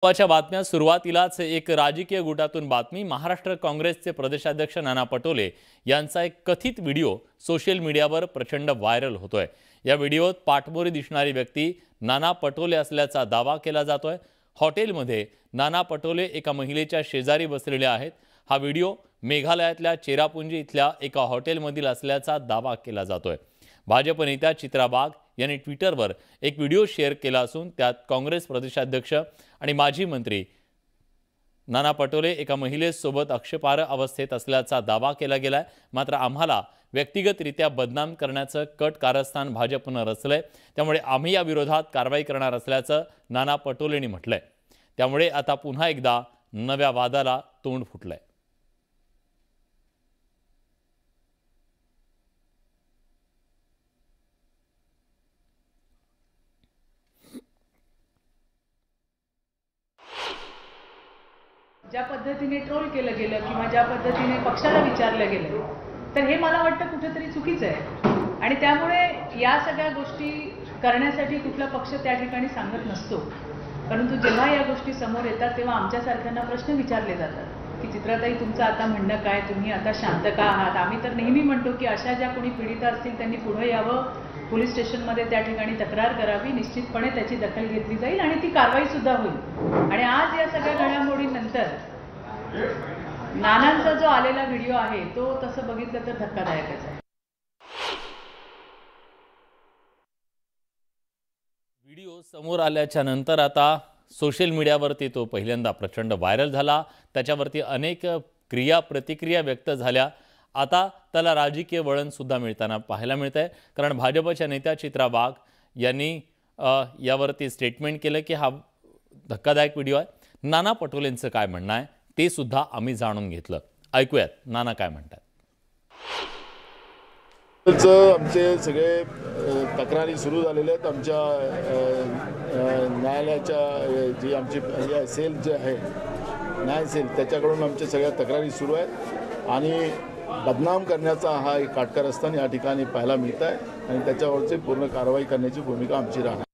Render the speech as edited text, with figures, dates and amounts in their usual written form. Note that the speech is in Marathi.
महत्त्वाच्या बातम्या सुरुवातीलाच एक राजकीय गुटातून बातमी। महाराष्ट्र काँग्रेसचे प्रदेशाध्यक्ष नाना पटोले यांचा एक कथित व्हिडिओ सोशल मीडियावर प्रचंड व्हायरल होतोय। या व्हिडिओत पाठमोरी दिसणारी व्यक्ती नाना पटोले असल्याचा दावा केला जातोय। हॉटेलमध्ये नाना पटोले एका महिलेच्या शेजारी बसलेले आहेत। हा व्हिडिओ मेघालयातल्या चेरापुंजी इथल्या एका हॉटेलमधील असल्याचा दावा केला जातोय। भाजप नेत्या चित्रा वाघ यांनी ट्विटरवर एक व्हिडिओ शेअर केला असून त्यात काँग्रेस प्रदेशाध्यक्ष आणि माजी मंत्री नाना पटोले एका महिलेसोबत आक्षेपार्ह अवस्थेत असल्याचा दावा केला गेलाय। मात्र आम्हाला व्यक्तिगतरित्या बदनाम करण्याचं कट कारस्थान भाजपनं रचलंय, त्यामुळे आम्ही या विरोधात कारवाई करणार असल्याचं नाना पटोलेंनी म्हटलंय। त्यामुळे आता पुन्हा एकदा नव्या वादाला तोंड फुटलंय। ज्या पद्धतीने ट्रोल केलं गेलं किंवा ज्या पद्धतीने पक्षाला विचारलं गेलं, तर हे मला वाटतं कुठेतरी चुकीचं आहे। आणि त्यामुळे या सगळ्या गोष्टी करण्यासाठी कुठला पक्ष त्या ठिकाणी सांगत नसतो, परंतु जेव्हा या गोष्टी समोर येतात तेव्हा आमच्यासारख्यांना प्रश्न विचारले जातात की चित्राताई तुमचं आता म्हणणं काय, तुम्ही आता शांत का आहात। आम्ही तर नेहमी म्हणतो की अशा ज्या कोणी पीडिता असतील त्यांनी पुढे यावं, पोलीस स्टेशनमध्ये त्या ठिकाणी तक्रार करावी, निश्चितपणे त्याची दखल घेतली जाईल आणि ती कारवाई सुद्धा होईल। आणि आज या सगळ्या घडामोडींनंतर नानांचा जो आलेला व्हिडिओ आहे तो तसं बघितलं तर धक्कादायकच आहे। व्हिडिओ समोर आल्याच्या नंतर आता सोशल मीडियावरती तो पहिल्यांदा प्रचंड व्हायरल झाला। त्याच्यावरती अनेक प्रतिक्रिया व्यक्त झाल्या। आता त्याला राजकीय वळण सुद्धा मिळताना पाहायला मिळतंय, कारण भाजपच्या नेत्या चित्रा वाघ यांनी यावरती स्टेटमेंट केलं की हा धक्कादायक व्हिडिओ आहे। नाना पटोलेंचं काय म्हणणं आहे ते सुद्धा आम्ही जाणून घेतलं। ऐकूयात नाना काय म्हणतात। आमचे सगळे तक्रारी सुरू झालेल्या आहेत। आमच्या न्यायालयाच्या जी आमची सेल जे आहे न्याय सेल त्याच्याकडून आमच्या सगळ्या तक्रारी सुरू आहेत आणि बदनाम करण्याचा हा एक काटकारस्थान या ठिकाणी पाहायला मिळत आहे आणि त्याच्यावरची पूर्ण कारवाई करण्याची भूमिका आमची राहणार।